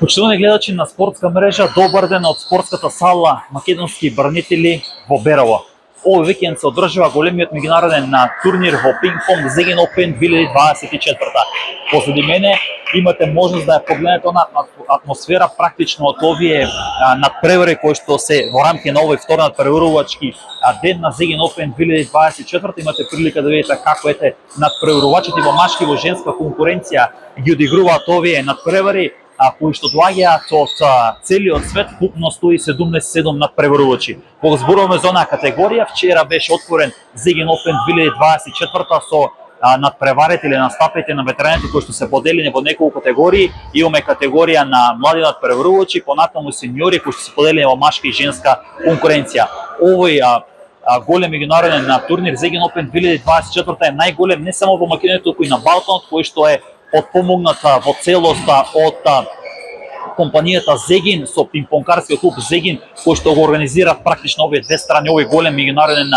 Почитувани гледачи на спортска мрежа, добар ден од спортската сала Македонски бранители во Берово. Овој викенд се одржува големиот меѓународен турнир во пинг-понг Zegin Open 2024. Позади мене имате можност да ја погледнете она атмосфера практично од овие надпревари кои што се во рамки на овој втор надпреварувачки ден на Zegin Open 2024. Имате прилика да видите како надпреварувачите во машки и во женска конкуренција ги одигруваат овие надпревари, кои што доаѓаат од целиот свет, вкупно 177 надпреварувачи. Кога зборуваме за онаа категорија, вчера беше отворен Zegin Open 2024 со надпреварите или настапите на ветераните кои што се поделени во неколку категории. Имаме категорија на млади надпреварувачи, понатаму сеньори кои што се поделени во машка и женска конкуренција. Овој голем меѓународен турнир Zegin Open 2024 е најголем не само во Македонија, туку и на Балканот, кој што е подпомогната во целост од компанијата Zegin со пинг-понкарскиот клуб Zegin, кој што го организира практично овие две страни, овој голем меѓународен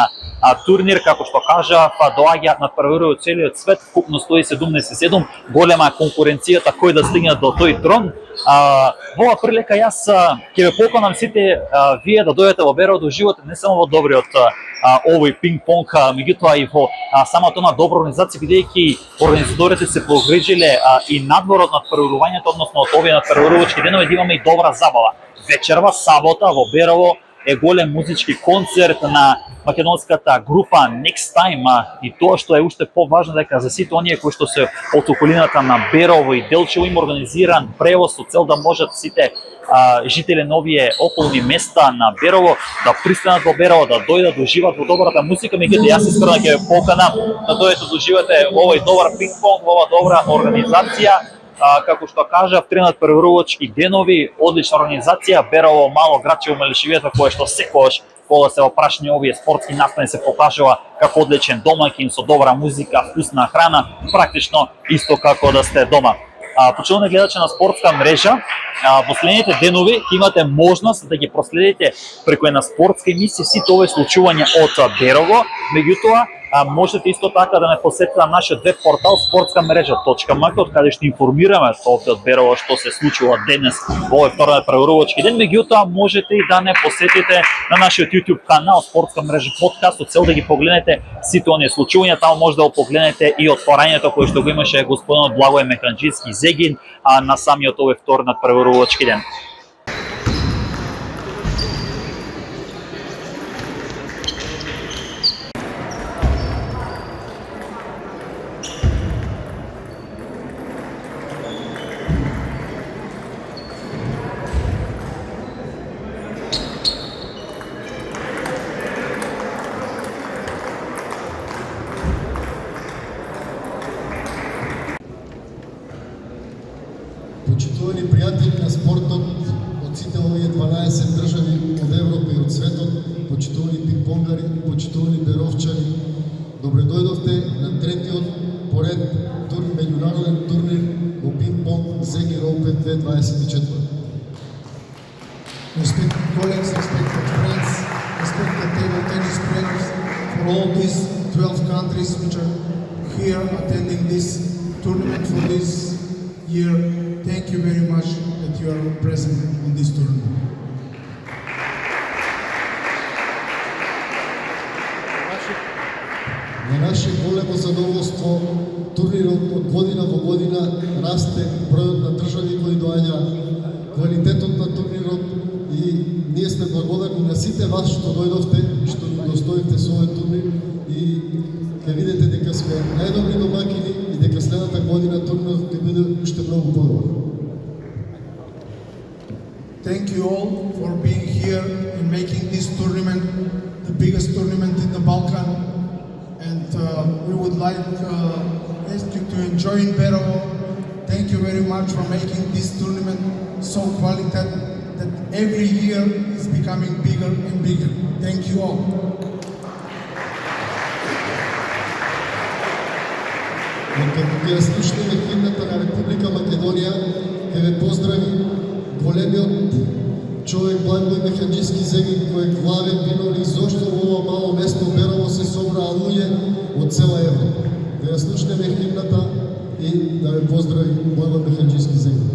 турнир. Како што кажа, доаѓаат надпреварувачи од целиот свет, вкупно 177, голема конкуренцијата кој да стигне до тој трон. Во оваа прилика јас ќе ве поканам сите вие да дојдете во Берово да уживате не само во добриот овој пинг-понг, меѓутоа и во самата она добра организација, бидејќи организаторите се погрижиле и надвор од надпреварувањето, односно од овие надпреварувачки денови, да имаме и добра забава. Вечерва, сабота во Берово е голем музички концерт на македонската група Next Time, и тоа што е уште поважно дека за сите оние кои што се од околината на Берово и Делчево им организиран превоз со цел да можат сите жители на овие околни места на Берово да пристанат во Берово, да дојдат да уживат во добрата музика. Меѓутоа јас искрено ќе ве поканам да дојдете да уживате во овој добар пинг-понг, во оваа добра организација. Како што кажав, три надпреварувачки денови, одлична организација. Берово мало градче во Мелешевијата, кое што секогаш кога се опрашни овие спортски настани се покажува како одличен домаќин со добра музика, вкусна храна, практично исто како да сте дома. Почитувани гледачи на спортска мрежа, во следните денови имате можност да ги проследите преку една спортска емисија сите овие случувања од Берово. Меѓутоа, можете исто така да ме посетите на нашиот веб портал sportskamereja.mk, од каде што информираме овде од Берово што се случува денес во овој втор надпреварувачки ден. Меѓутоа, можете и да не посетите на нашиот YouTube канал Спортска мрежа подкаст, со цел да ги погледнете сите оние случувања. Таму може да го погледнете и отворањето кој што го имаше господинот Благој Механџијски Zegin на самиот овој втор надпреварувачки ден. Почитувани пријатели на спортот од сите овие 12 држави од Европа и од светот, почитувани пинг-понгари, почитувани беровчани, добре дојдовте на третиот поред меѓународен турнир во пинг-понг Zegin Open 2024. Respected colleagues, respected friends, respected table tennis players, for all these 12 countries which are here attending this tournament for this year, thank you very much that you are present on this tournament. На наше големо задоволство, турнирот од година во година расте, бројот на држави кои доаѓаат, квалитетот на турнирот, и ние сме благодарни на сите вас што дојдовте, што ни достоивте со овој турнир, и ќе видите дека сме најдобри домакини и дека следната година турнирот ќе биде уште многу подобар. Thank you all for being here and making this tournament the biggest tournament in the Balkan. And we would like to ask you to enjoy in Berovo. Thank you very much for making this tournament so qualitative that every year is becoming bigger and bigger. Thank you all. Като ги слушнеме химната на Република Македонија, ќе ве поздрави големиот човек Благој Механџијски Zegin, кој е главен винор и зошто во ова мало место Берово се собраа луѓе од цела Европа. Да ја слушнеме химната и да ве поздрави Благој Механџијски Zegin.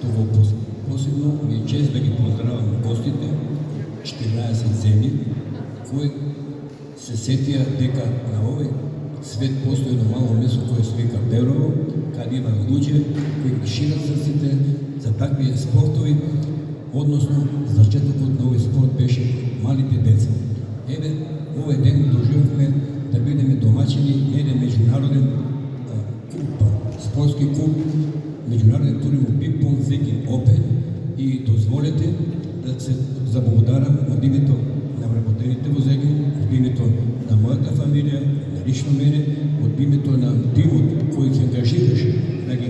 Тоа посебно ми е чест да ги поздравам гостите, 14 земји, кои се сетија дека на овој свет постои едно мало место кое се вика Берово, каде има луѓе кои ги шират срците за такви спортови, односно зачетокот на овој спорт беше малите деца. Еве, овој ден доживовме да бидеме домаќини на еден меѓународен спортски клуб, меѓународен турнир пинг-понг Zegin Open, и дозволете да се заблагодарам од името на вработените во Zegin, од името на мојата фамилија, на лично мене, од името на тимот кој се ангажираше да ги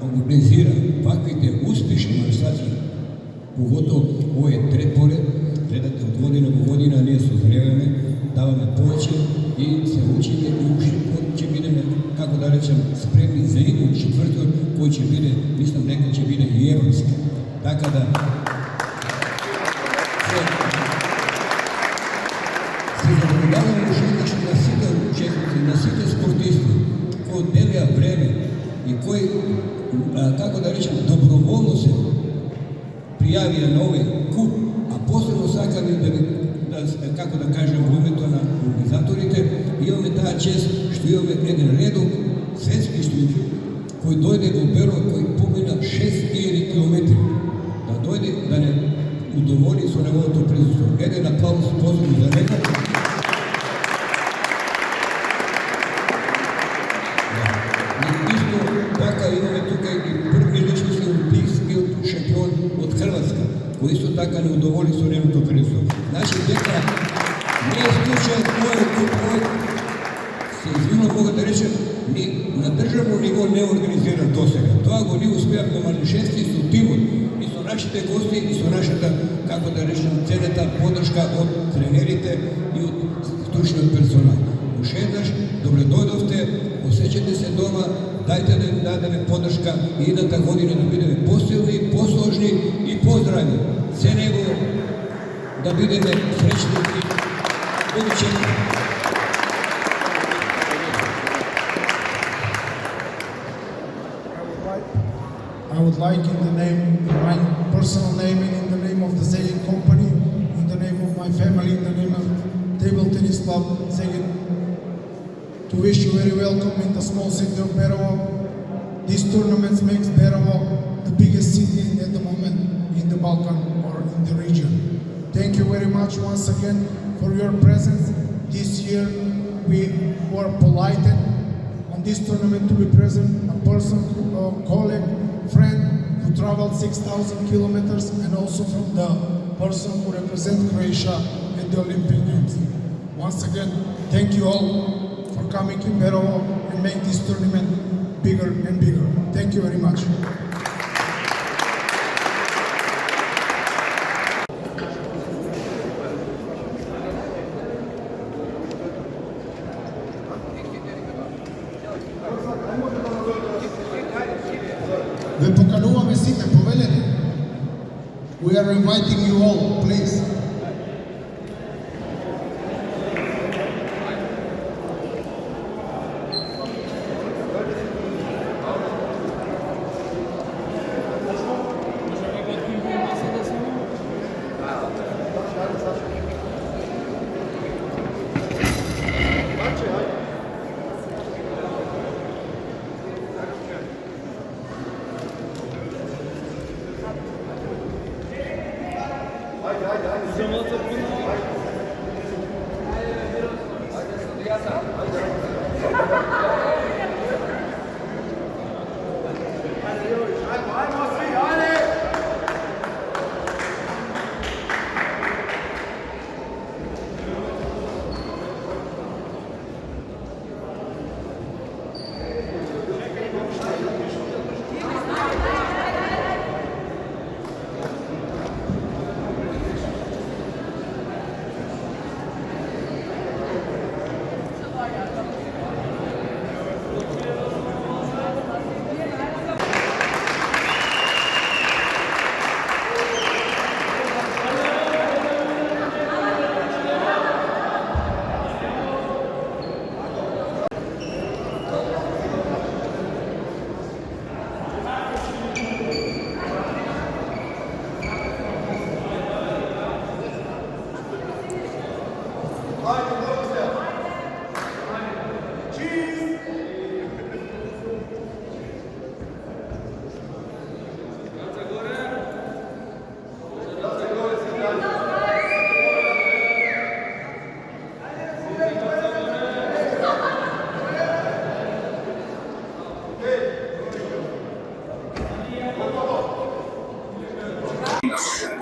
организира ваквите успешни манифестации, поготово овој е трет поред, гледате од година во година, ние созреваме, даваме повеќе и се учиме и уште ќе бидеме, како да речем, спремни за еден четвртиот, кој ќе биде, мислам дека ќе биде и европски. Така да се заблагодарам ушеднаш на сите учесници, на сите спортисти, кои отделија време и кои, како да речем, доброволно се пријавија на овој клуб, а посебно сакаме да, како да кажем, во името на организаторите, имаме таа чест што имаме еден редок светски студио кој дојде во Берово, кој помина 6000 километри, да дојде да не удоволи со неговото присуство. Еден аплауз посебно за него. Исто така имаме тука и први личности олимпискиот шампион од Хрватска, кој исто така не удоволи со неговото присуство. Значи дека не е случај мојот клуб, се извинувам мога да речем, ни на државно ниво не организиран досега. Тоа го ни успеавме манишести со тимот и со нашите гости и со нашата, како да речем, целата поддршка од тренерите и од стручниот персонал. Уште еднаш, добре дојдовте, осеќате се дома, дајте да им дадеме поддршка и едната година да бидеме посилни, посложни и поздрави. Се него да бидеме среќни и увечени. I would like in the name, in my personal name and in the name of the Zegin company, in the name of my family, in the name of Table Tennis Club Zegin, to wish you very welcome in the small city of Berovo. This tournament makes Berovo the biggest city at the moment in the Balkan or in the region. Thank you very much once again for your presence. This year we were delighted on this tournament to be present, a person, a colleague, friend who traveled 6,000 kilometers, and also from the person who represents Croatia at the Olympic Games. Once again, thank you all for coming in Berovo and make this tournament bigger and bigger. Thank you very much. Ве покануваме сите, повелени. We are inviting you all, please.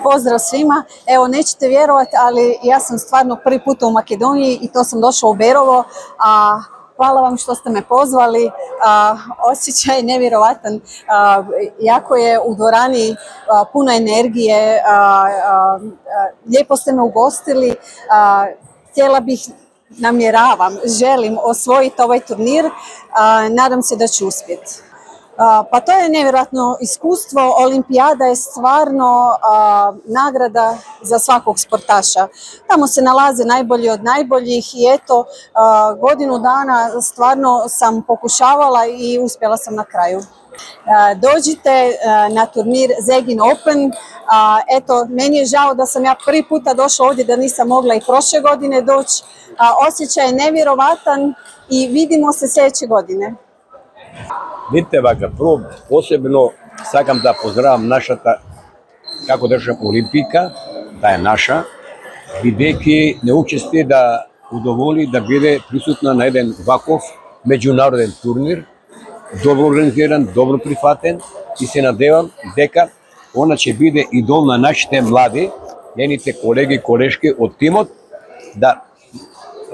Pozdrav svima. Evo, nećete vjerovati, ali ja sam stvarno prvi put u Makedoniji i to sam došla u Berovo. Hvala vam što ste me pozvali. Osjećaj je nevjerovatan. Jako je u dvorani puno energije. Lijepo ste me ugostili. Htjela bih, namjeravam, želim osvojiti ovaj turnir. Nadam se da ću uspjeti. Pa to je nevjerojatno iskustvo. Olimpijada je stvarno nagrada za svakog sportaša. Tamo se nalaze najbolji od najboljih i eto, godinu dana stvarno sam pokušavala i uspjela sam na kraju. Dođite na turnir Zegin Open. Eto, meni je žao da sam ja prvi puta došla ovdje, da nisam mogla i prošle godine doći. Osjećaj je nevjerovatan i vidimo se sljedeće godine. Vidite вака, прво посебно сакам да поздравам нашата, како држава Олимпика, таа е наша, бидејќи не учести да удоволи да биде присутна на еден ваков меѓународен турнир, добро организиран, добро прифатен и се надевам дека она ќе биде идол на нашите млади, нjeните колеги и колешки од тимот, да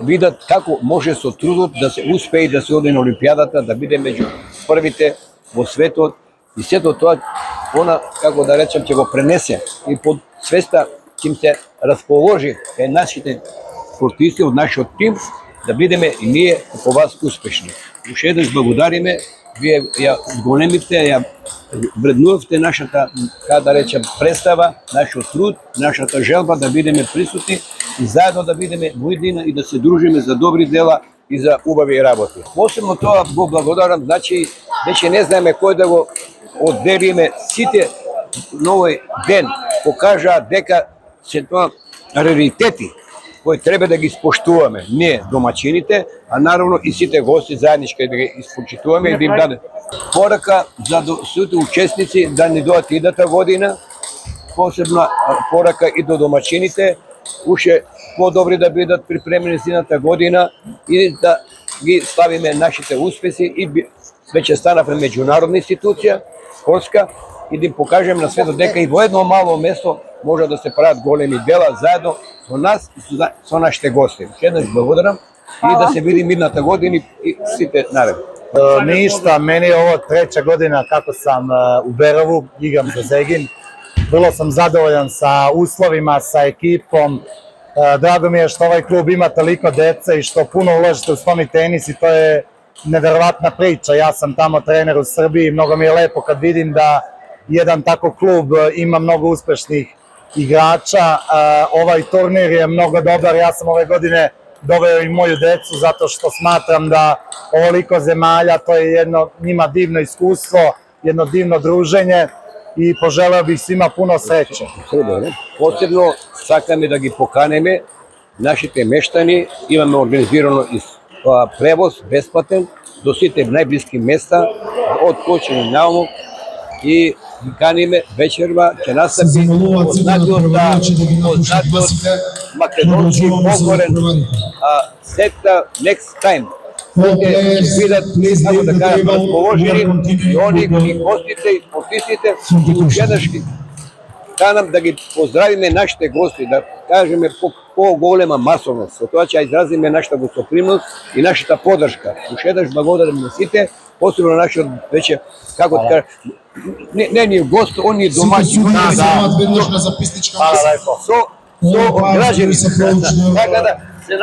видат како може со трудот да се успее да се оди на Олимпијадата, да биде меѓу првите во светот и сето тоа, она, како да речем, ќе го пренесе и под свеста ќе им се расположи кај нашите спортисти од нашиот тим, да бидеме и ние по вас успешни. Уште еднаш благодариме, вие ја зголемивте, ја вреднувавте нашата, како да речем, представа, нашиот труд, нашата желба да бидеме присутни и заедно да бидеме воедина и да се дружиме за добри дела и за убави работи. Посебно тоа го благодарам, значи веќе не знаеме кој да го одделиме. Сите на овој ден покажаа дека се тоа раритети кои треба да ги испоштуваме, не домачините, а наравно и сите гости заеднички да ги испочитуваме и да им даде порака за сите учесници да не дојдат идната година, посебна порака и до домачините, уште по-добри да бидат припремени зимната година и да ги славиме нашите успеси и веќе станавме меѓународна институција, спортска, и да им покажеме на светот дека и во едно мало место може да се прават големи дела заедно со нас и со нашите гости. Еднаш благодарам и да се видим идната година и сите наред. Ništa, meni je ovo treća godina kako sam u Berovu, igram za Zegin. Vrlo sam zadovoljan sa uslovima, sa ekipom. Drago mi je što ovaj klub ima toliko dece i što puno ulažete u stoni tenis i to je neverovatna priča. Ja sam tamo trener u Srbiji, mnogo mi je lepo kad vidim da jedan tako klub ima mnogo uspešnih igrača. Ovaj turnir je mnogo dobar, ja sam ove godine doveo i moju decu zato što smatram da ovoliko zemalja, to je jedno njima divno iskustvo, jedno divno druženje i poželeo bih svima puno sreće. Posebno сакаме да ги поканеме нашите мештани, имаме организирано и превоз бесплатен до сите најблиски места од Кочани наомо и ги каниме вечерва, ќе настапи познатиот македонски поговорен сета next time. Ќе бидат, како да кажам, расположени и они и гостите и спортистите и ушедашки. Канам да ги поздравиме нашите гости, да кажеме по-голема масовност, со тоа ќе изразиме нашата гостопримност и нашата поддршка. Уште еднаш благодарам на сите, посебно на нашиот веќе, како да кажам, не ни гост, он ни домаќин. Со граѓани. Така да се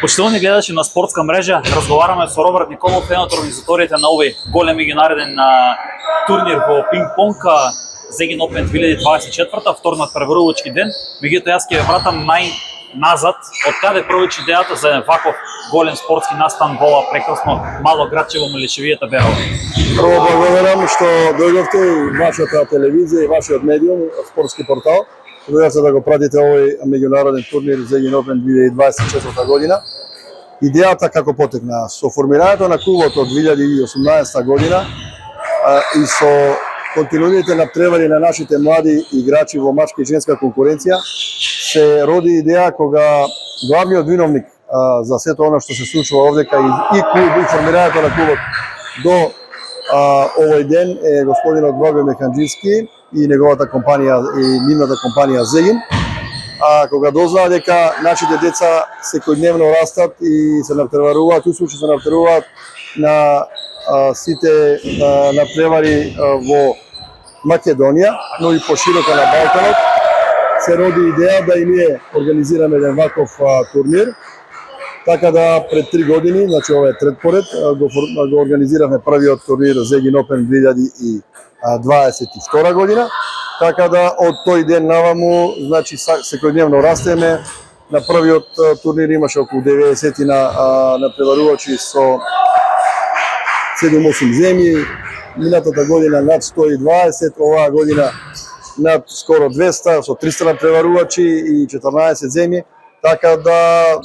Почитувани гледачи на спортска мрежа, разговараме со Роберт Николов, еден од организаторите на овој голем меѓународен турнир во пинг-понг Zegin Open 2024, вторниот преварувачки ден. Меѓутоа јас ќе ве вратам назад, од каде провичи идејата за еден ваков голем спортски настан во ова прекрасно мало градче во Милешевијата Берово. Прво благодарам што дојдовте и вашата телевизија и вашиот медиум, спортски портал. Дојдовте да го пратите овој меѓународен турнир Zegin Open 2024 година. Идејата како потекна со формирањето на клубот од 2018 година и со континуираните напревари на нашите млади играчи во мачка и женска конкуренција, се роди идеја кога главниот виновник за сето она што се случува овдека и клуб и формирањето на клубот до овој ден е господинот Благој Механџиски и неговата компанија и нивната компанија Zegin. Кога дознаа дека нашите деца секојдневно растат и се напреваруваат, у случај се напреваруваат на сите напревари во Македонија, но и пошироко на Балканот, се роди идеја да и ние организираме еден ваков турнир. Така да пред 3 години, значи ова е трет поред, го организиравме првиот турнир Zegin Open 2022 година. Така да од тој ден наваму, значи секојдневно растеме. На првиот турнир имаше околу 90 на преварувачи со 7-8 земји. Минатата година над 120, оваа година над скоро 200, со 300 преварувачи и 14 земји. Така да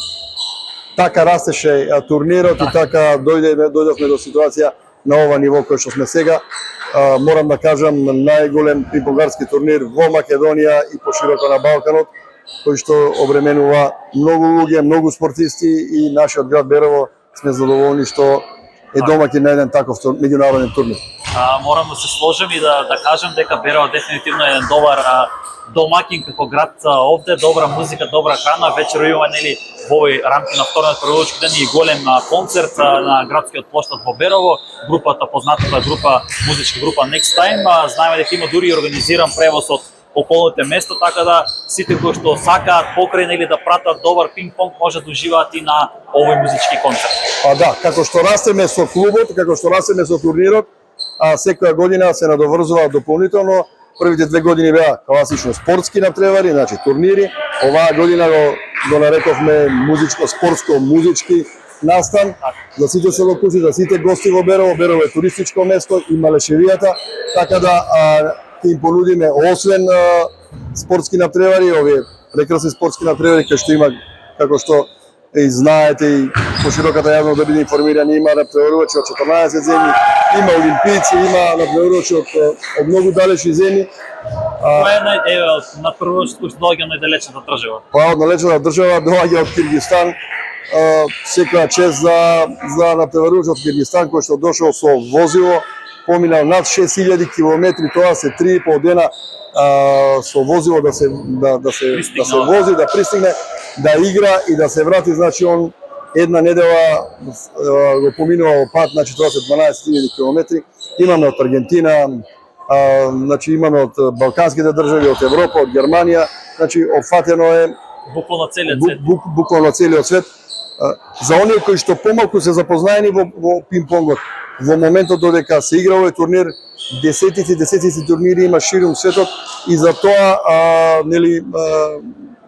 така растеше турнирот и така дојдовме до ситуација на ова ниво кој што сме сега. Морам да кажам најголем пинг-понгарски турнир во Македонија и пошироко на Балканот, кој што обременува многу луѓе, многу спортисти и нашиот град Берово сме задоволни што е домаќин на еден таков меѓународен турнир. Морам да се сложам и да кажам дека Берово дефинитивно е еден добар домаќин како град овде, добра музика, добра храна. Вечер има нели во овој рамки на вториот првачки ден и голем концерт на градскиот площад во Берово. Групата, познатата група, музичка група Next Time, знаеме дека има дури и организиран превоз од околните места, така да сите кои што сакаат покрај нели да пратат добар пинг-понг може да уживаат и на овој музички концерт. Да, како што растеме со клубот, како што растеме со турнирот, секоја година се надоврзува дополнително. Првите 2 години беа класично спортски напревари, значи турнири. Оваа година го нарековме спортско-музички настан за сите селокуци, за сите гости во Берово. Берово е туристичко место и Малешевијата, така да ќе им понудиме освен спортски напревари, овие прекрасни спортски напревари кои што има како што и знаете и по широката јавност да биде информирани, има натпреварувачи од 14 земји, има олимпијци, има натпреварувачи од многу далечни земји. Кој е натпреварувачот кој што доаѓа од најдалечната држава? Па од далечната држава доаѓа од Киргизстан. Секоја чест за натпреварувач од Киргизстан кој што дошол со возило, поминал над 6000 километри, тоа се 3,5 дена со возило да се вози, да пристигне, да игра и да се врати, значи он една недела го поминувал пат, значи тоа се 12.000 километри. Имаме од Аргентина, значи имаме од балканските држави, од Европа, од Германија, значи опфатено е Буквално целиот свет. буквално целиот свет. За оние кои што помалку се запознаени во пинг-понгот, во моментот додека се игра овој турнир, десетици турнири има ширум светот и за тоа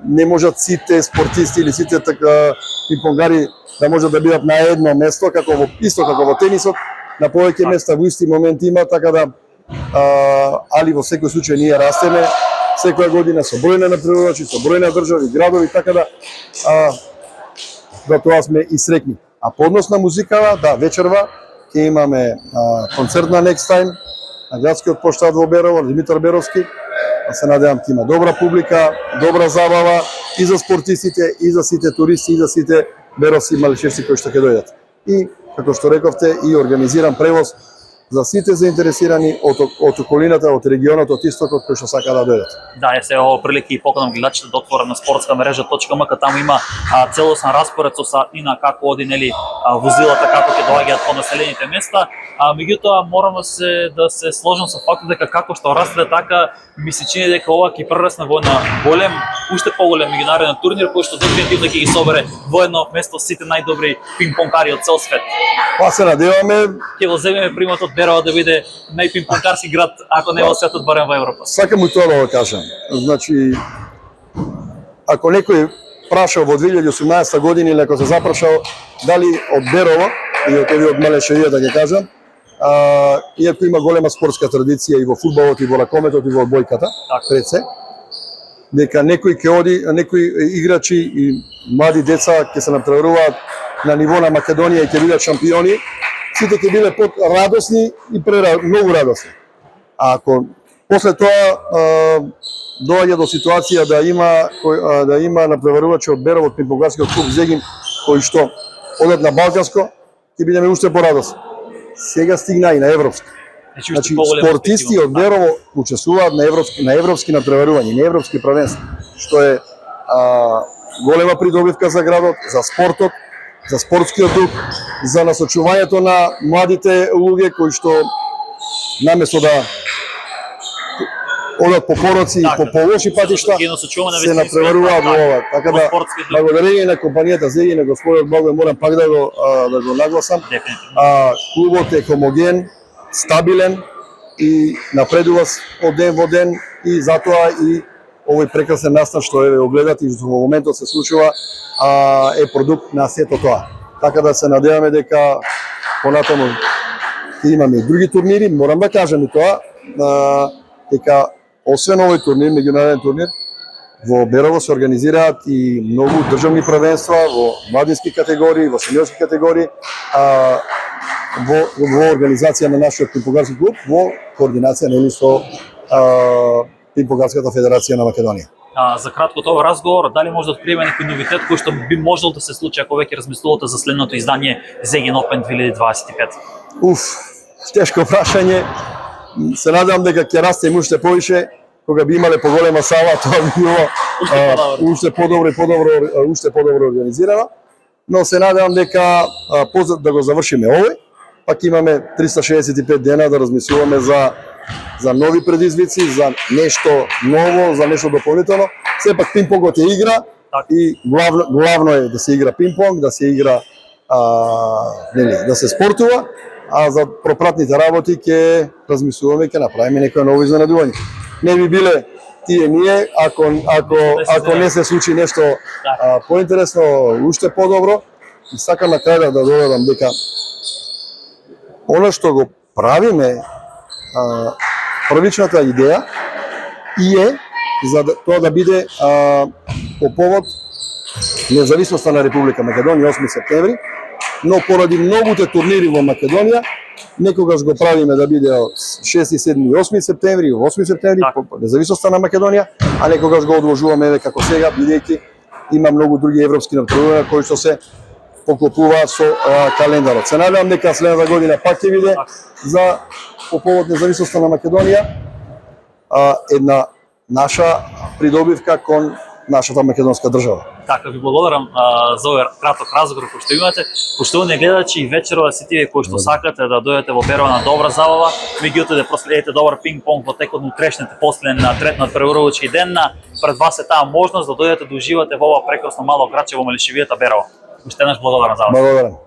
не можат сите спортисти или сите пинг-понгари да можат да бидат на едно место, исто како во тенисот, на повеќе места во исти момент има, така да али во секој случај ние растеме секоја година со број на натпреварувачи, со број на држави, градови, така да тоа сме и среќни. А по однос на музикава, да, вечерва ќе имаме концерт на Next Time на градскиот площад во Берово, Димитар Беровски. Се надевам ќе има добра публика, добра забава и за спортистите, и за сите туристи, и за сите беровски малишевци кои што ќе дојдат. И како што рековте, и организиран превоз за сите заинтересирани од околината, од регионот, од истокот кои што сака да дојдат. Да, се ово прилики и поканам гледачите да отворат на спортскамрежа.мк, таму има целосен распоред со сатнина како оди возилата како ќе доаѓаат по населените места. Меѓутоа морам да се сложам со фактот дека како што расте така ми се чини дека ова ќе прерасне во една голем, уште поголем меѓународен турнир кој што дефинитивно ќе ги собере во едно место сите најдобри пинг-понгари од цел свет. Па се надеваме, Ќе го земеме примат од Берово да биде најпинг-понгарски град, ако не во светот, барем во Европа. сакам и тоа да го кажам. Значи, ако некој прашал во 2018 година или ако се запрашал дали од Берово и од Малешевија да ќе кажам, иако има голема спортска традиција и во фудбалот, и во ракометот, и во одбојката, пред се, дека некои ќе оди, некои играчи и млади деца ќе се натпреваруваат на ниво на Македонија и ќе бидат шампиони, сите ќе биле радосни и многу радосни. А ако после тоа доаѓа до ситуација да има натпреварувачи од Берово, од пинг-понгарскиот клуб Зегин, кои што одат на балканско, ќе бидеме уште порадосни. Сега стигна и на европски. Значи, спортисти од Берово учествуваат на европски натпреварувања, на европски првенства, што е голема придобивка за градот, за спортот, за спортскиот дух, за насочувањето на младите луѓе кои што наместо да одат по пороци и по лоши патишта, се натпреваруваат во ова. Така да, благодарение на компанијата Зегин, на господинот Благој, морам пак да го нагласам. Клубот е хомоген, стабилен и напредува од ден во ден и затоа и овој прекрасен настан што го гледате и што во моментот се случува е продукт на сето тоа. Така да се надеваме дека понатаму ќе имаме и други турнири, морам да кажам и тоа, дека освен овој турнир, меѓународен турнир, во Берово се организираат и многу државни првенства во младински категории, во сениорски категории, во организација на нашиот пинг-понгарски клуб, во координација нели со Пинг-понгарската федерација на Македонија. За краткото овој разговор, дали може да откриеме некој новитет кој што би можел да се случи ако веќе размислувате за следното издание Зегин Open 2025? Тешко прашање. Се надевам дека ќе растеме уште повише, кога би имале поголема сала, тоа би било уште подобро организирано. Но се надевам дека да го завршиме овој, пак имаме 365 дена да размислуваме за нови предизвици, за нешто ново, за нешто дополнително. Сепак пинг-понгот е игра и главно е да се игра пинг-понг, да се игра да се спортува, а за пропратните работи ќе размислуваме, ќе направиме некој ново изненадување. Не би биле тие ние ако не се случи нешто поинтересно, уште подобро. И сакам на крај да додадам дека она што го правиме, првичната идеја и е за тоа да биде по повод независноста на Република Македонија 8 септември, но поради многуте турнири во Македонија, некогаш го правиме да биде 6, 7 и 8 септември, 8 септември, по независноста на Македонија, а некогаш го одложуваме еве како сега, бидејќи има многу други европски натпреварувања кои што се поклопуваат со календарот. Се надевам дека следната година пак ќе биде за по повод независноста на Македонија една наша придобивка кон нашата македонска држава. Така, ви благодарам за овој краток разговор кој што имате. Поштовани гледачи, и вечерова си тие кои што сакате да дојдете во Берово на добра забава, меѓутоа да проследите добар пинг-понг во текот на утрешните последен на третниот преварувачки ден, пред вас е таа можност да дојдете да уживате во ова прекрасно мало градче во Мелишевијата Берово. Уште еднаш благодарам за вас. Благодарам.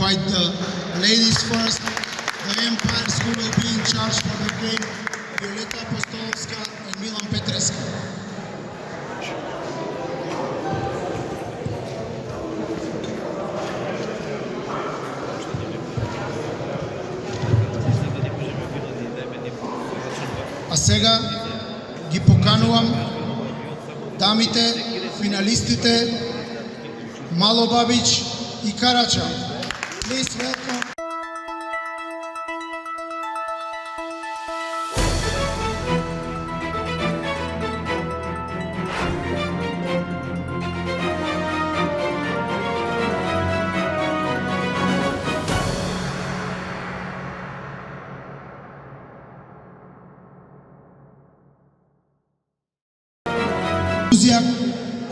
invite the ladies first. The Empires who will be in charge for the game, Violeta Apostolovska and Milan Petreska. А сега ги поканувам дамите, финалистите Мало Бабич и Карача. Please welcome. Грузија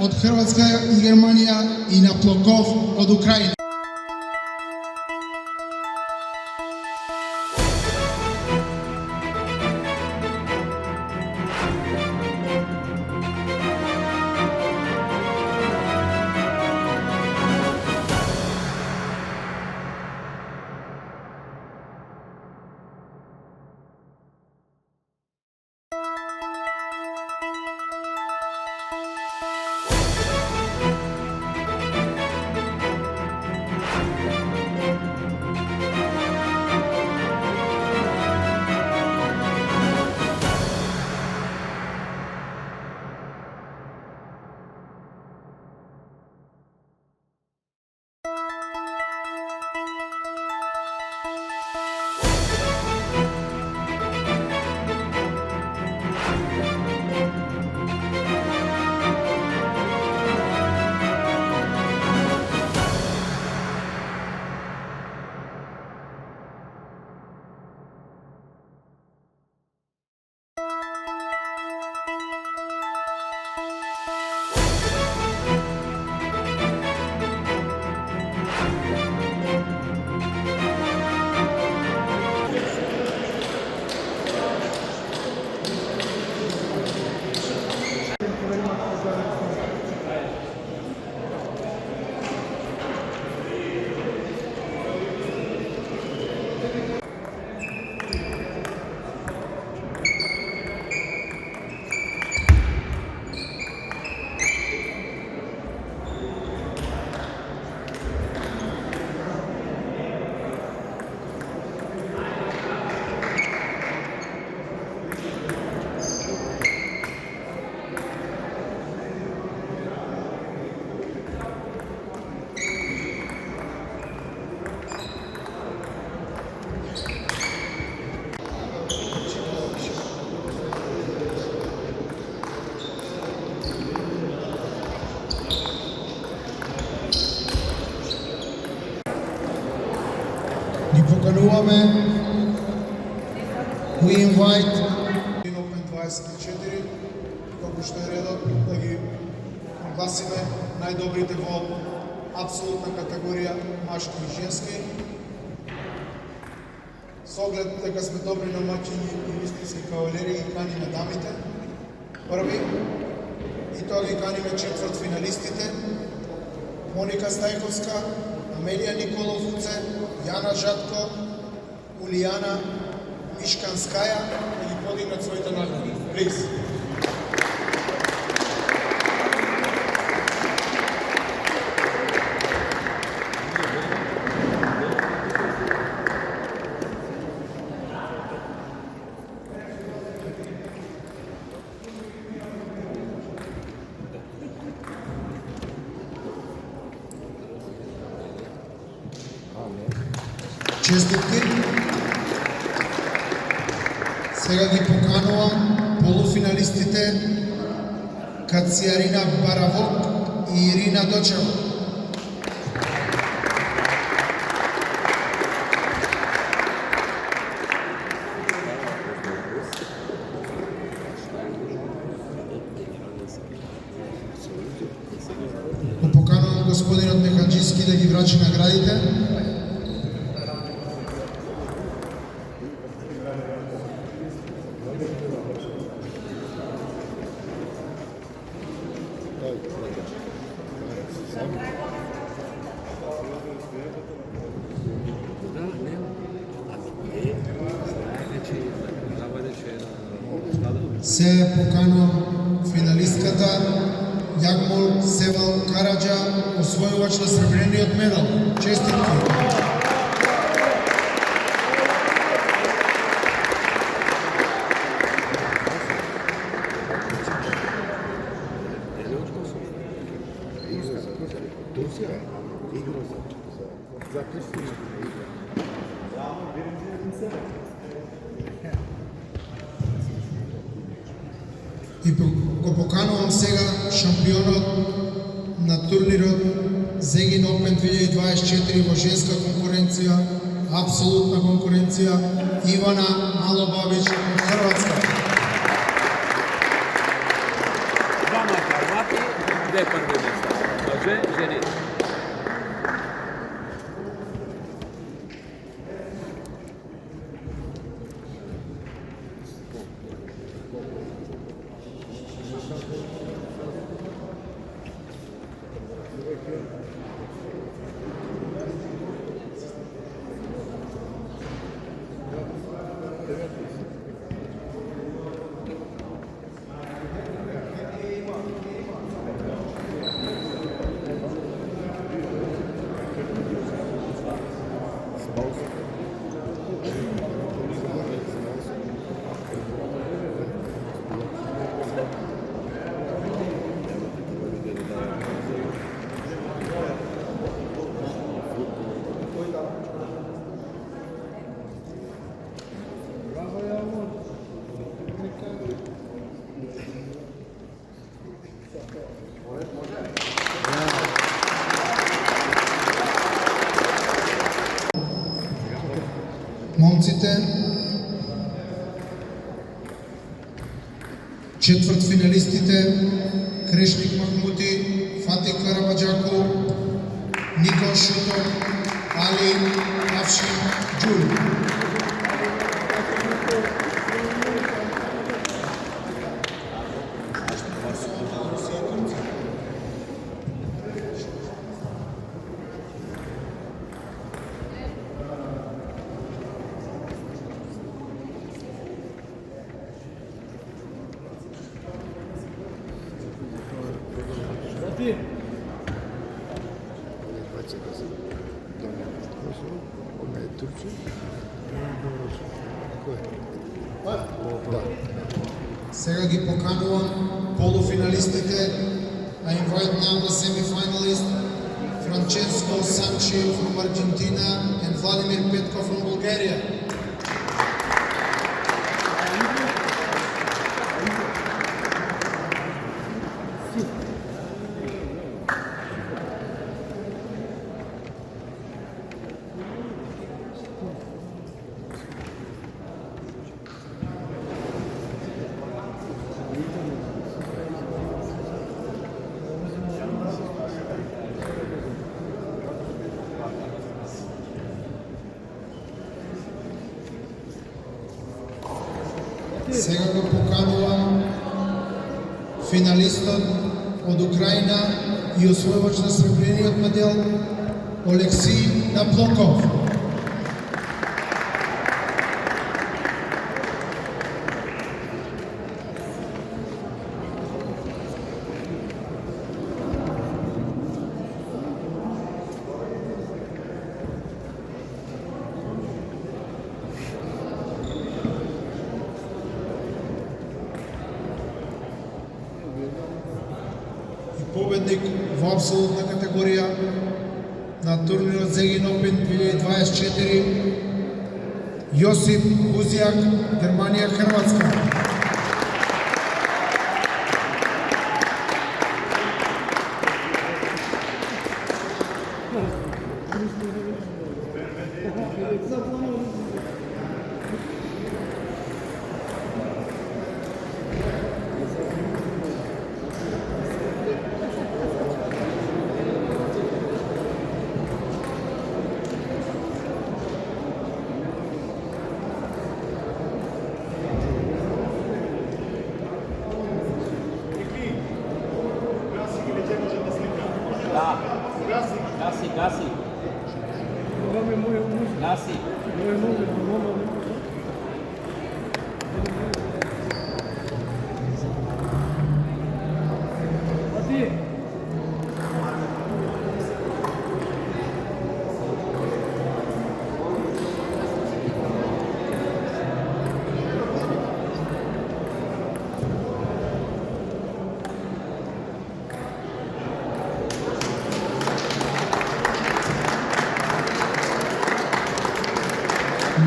од Хрватска и Германија и на Плоков од Украина. Ги покануваме. We invite Open 24, како што е редот, да ги прогласиме најдобрите во апсолутна категорија машки и женски. Со оглед дека сме добри домаќини и истински кавалери, ги каниме дамите први и тоа ги каниме четврт финалистите Моника Стајковска, Амелија Николов-Уце, Јана Жатко, Улијана Мишканскаја да ги подигнат своите награди. Плиз. Честитки. Сега ги поканувам полуфиналистите Кацијарина Баравок и Ирина Дочева. Го поканувам господинот Механџиски да ги врачи наградите. се поканувам финалистката Јагмур Севал Караджа, освојувач на сребрениот медал. Честитки! И го поканувам сега шампионот на турнирот Zegin Open 2024 во женска конкуренција, апсолутна конкуренција, Ивана Малобавич од Хрватска. Двама Хрвати, две први места. Мъже, жени. Момците, четвртфиналистите Крешник Махмути, Фатих Карабаджаку, Никол Шутов, Али Авшин Джули. Сега ги поканувам полуфиналистите. I invite now the semi-finalist Francesco Sanchi from Argentina and Vladimir Petkov from Bulgaria. Сега го поканувам финалистот од Украина и освојувач на сребрениот медал Олексий Наплоков. Победник во апсолутна категорија на турнирот Zegin Open 2024 Јосип Узијак, Германија, Хрватска. Гаси. Гаси.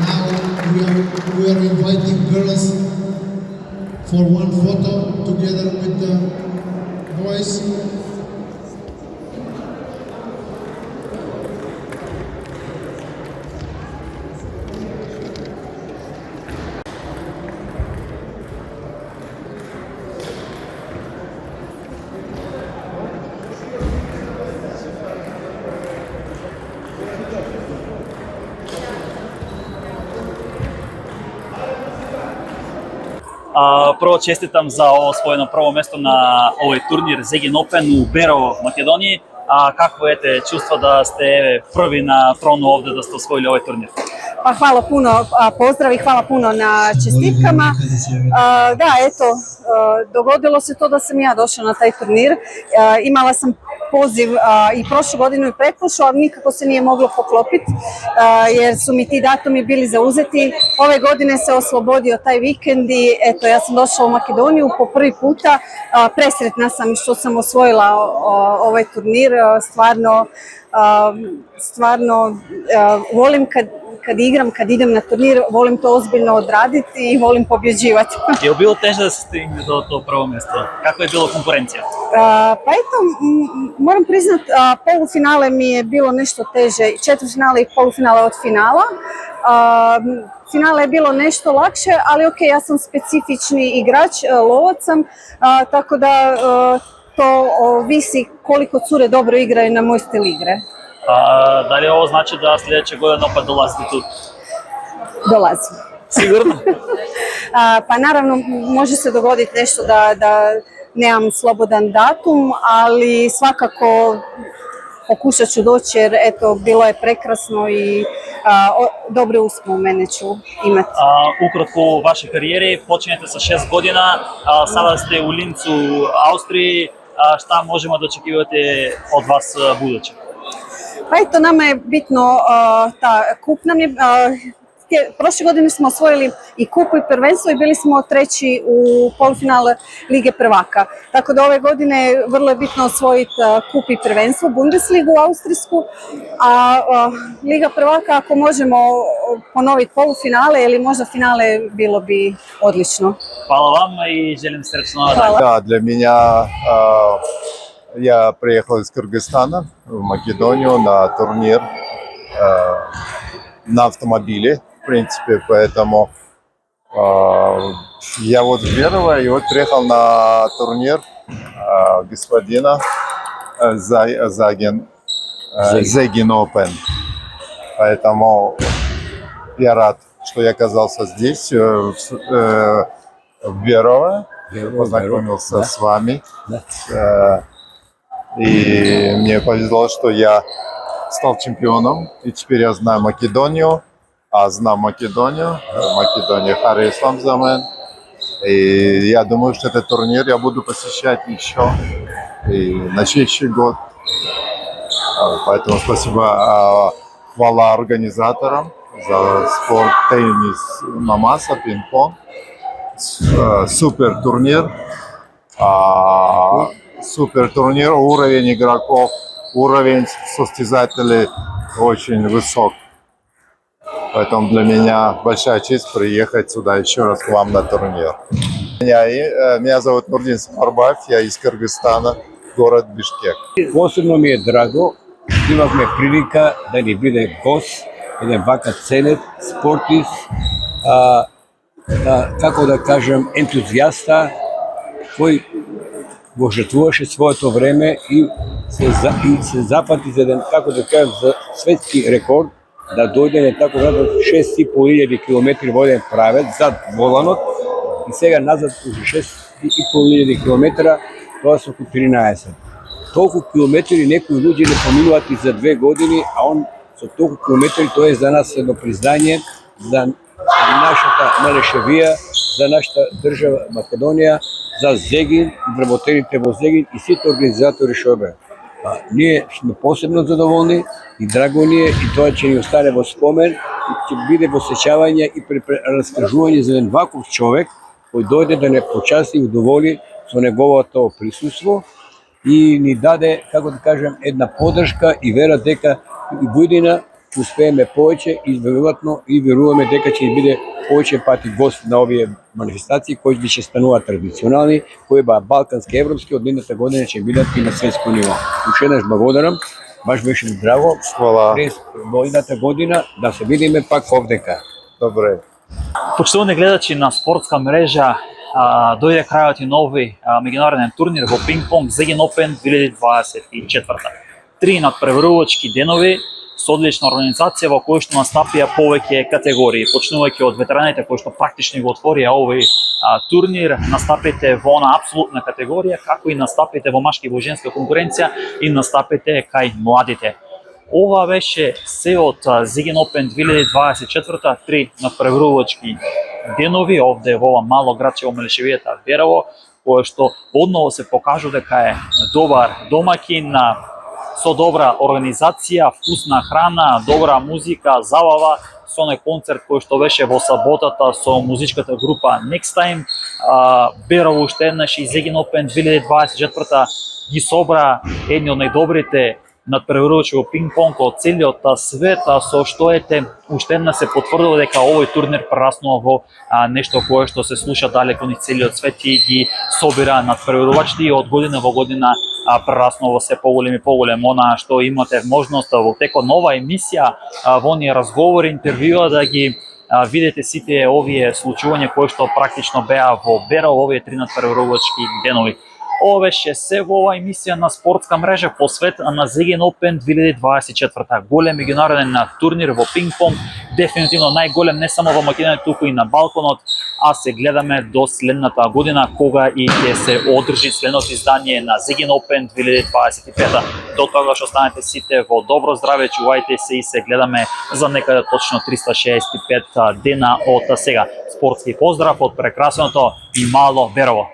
now we are inviting girls for one photo together with the boys. Прво честитам за ово освоено прво место на овој турнир Zegin Open у Берово, Македонија. Какво ете чувство да сте први на трону овде да сте освоили овој турнир? Pa hvala puno, pozdrav i hvala puno na čestitkama. Da, eto, dogodilo se to da sam ja došla na taj turnir. Imala sam poziv i prošlu godinu i pretprošlu, ali nikako se nije moglo poklopiti jer su mi ti datumi bili zauzeti. Ove godine se oslobodio taj vikend i eto, ja sam došla u Makedoniju po prvi puta. Presretna sam što sam osvojila ovaj turnir. Stvarno volim kad igram, kad idem na turnir, volim to ozbiljno odraditi i volim pobjeđivati. Je li bilo teže da se stigne do tog prvo mjesto? Kako je bilo konkurencija? Pa eto, moram priznat, polufinale mi je bilo nešto teže, četvrtfinale i polufinale od finala. Finale je bilo nešto lakše, ali ok, ja sam specifični igrač, lovac sam, tako da to ovisi koliko cure dobro igraju na moj stil igre. Da li ovo znači da sljedeće godine opet dolazite tu? Dolazim. Sigurno? Pa naravno, može se dogoditi nešto da nemam slobodan datum, ali svakako pokušat ću doći jer eto, bilo je prekrasno i dobre uspomene ću imati. Ukratko u vašoj karijeri počinjete sa 6 godina, sada ste u Lincu, Austriji. Šta možemo da očekivati od vas buduće? Pa eto, nama je bitno ta kup nam je, prošle godine smo osvojili i kupu i prvenstvo i bili smo treći u polufinale Lige prvaka. Tako da ove godine vrlo je bitno osvojiti kup i prvenstvo, Bundesligu austrijsku, a Liga prvaka ako možemo ponoviti polufinale ili možda finale bilo bi odlično. Hvala vam i želim srećno. Да, для меня я приехал из Кыргызстана в Македонию на турнир на автомобиле, в принципе, поэтому я вот в Берово и вот приехал на турнир господина Zegin Open, поэтому я рад, что я оказался здесь, в Берово, познакомился с вами. И мне повезло, что я стал чемпионом, и теперь я знаю Македонию, знам Македонию, Македония харесвам за мен. И я думаю, что этот турнир я буду посещать еще и на следующий год. Поэтому спасибо, хвала организаторам за спорт, теннис, намаса, пинг-понг. Супер турнир. Супер турнир, уровень игроков, уровень состязателей очень высок. Поэтому для меня большая честь приехать сюда еще раз к вам на турнир. Меня зовут Нурдин Смарбаев, я из Кыргызстана, город Бишкек. Posebno mi je drago, imаме прилика да ни биде гост, еден вака ценет, спортист, како да кажем, ентузијаста, кој го жртвуваше своето време и се запати за еден, како да кажем, за светски рекорд, да дојде на тако назад 6.500 км во еден правец зад воланот и сега назад уште 6.500 км, тоа се околу 13. Толку километри некои луѓе не поминуваат и за 2 години, а он со толку километри, тоа е за нас едно признање за нашата Менешевија, за нашата држава Македонија, за Zegin, вработените во Zegin и сите организатори што бе. Ние сме посебно задоволни и драго ни е и тоа ќе ни остане во спомен и ќе биде во сеќавање и раскажување за еден ваков човек кој дојде да не почасти и удоволи со неговото присуство и ни даде, како да кажем, една поддршка и вера дека и година успееме повеќе и веројатно и веруваме дека ќе биде повеќе пати гост на овие манифестации кои ќе стануваат традиционални, кои ба балкански, европски, од едната година ќе бидат и на светско ниво. Уште еднаш благодарам, баш беше ми драго. Hvala. През до едната година да се видиме пак овдека. Добре. Почитувани гледачи на спортска мрежа, дојде крајот и нови меѓународен турнир во пинг-понг Zegen Open 2024. 3 надпреварувачки денови со одлична организација во која што настапија повеќе категории, почнувајќи од ветераните кои што практично го отворија овој турнир, настапите во она апсолутна категорија, како и настапите во машки и во женска конкуренција и настапите кај младите. Ова беше се од Zegen Open 2024, 3 надпреварувачки денови овде во ова мало градче во Мелешевијата Берово, кое што одново се покажува дека е добар домаќин, со добра организација, вкусна храна, добра музика, забава, со оној концерт кој што беше во саботата со музичката група Next Time. Берово уште еднаш и Zegen Open 2024 ги собра едни од најдобрите надпреварувачи во пинг-понг од целиот свет, со што уште една се потврдува дека овој турнир прераснува во нешто кое што се слуша далеко низ целиот свет и ги собира надпреварувачи и од година во година прераснува во се поголем и поголем. Она што имате можност во текот на оваа емисија, во оние разговори, интервјуа да ги видите сите овие случувања кои што практично беа во Берово, овие 3 надпреварувачки денови. Ова беше се во оваа емисија на спортска мрежа посветена на Zegen Open 2024. Голем меѓународен турнир во пинг-понг, дефинитивно најголем не само во Македонија, туку и на Балканот, а се гледаме до следната година кога и ќе се одржи следното издание на Zegen Open 2025. До тогаш останете сите во добро здраве, чувајте се и се гледаме за некаде точно 365 дена од сега. Спортски поздрав од прекрасното и мало Берово.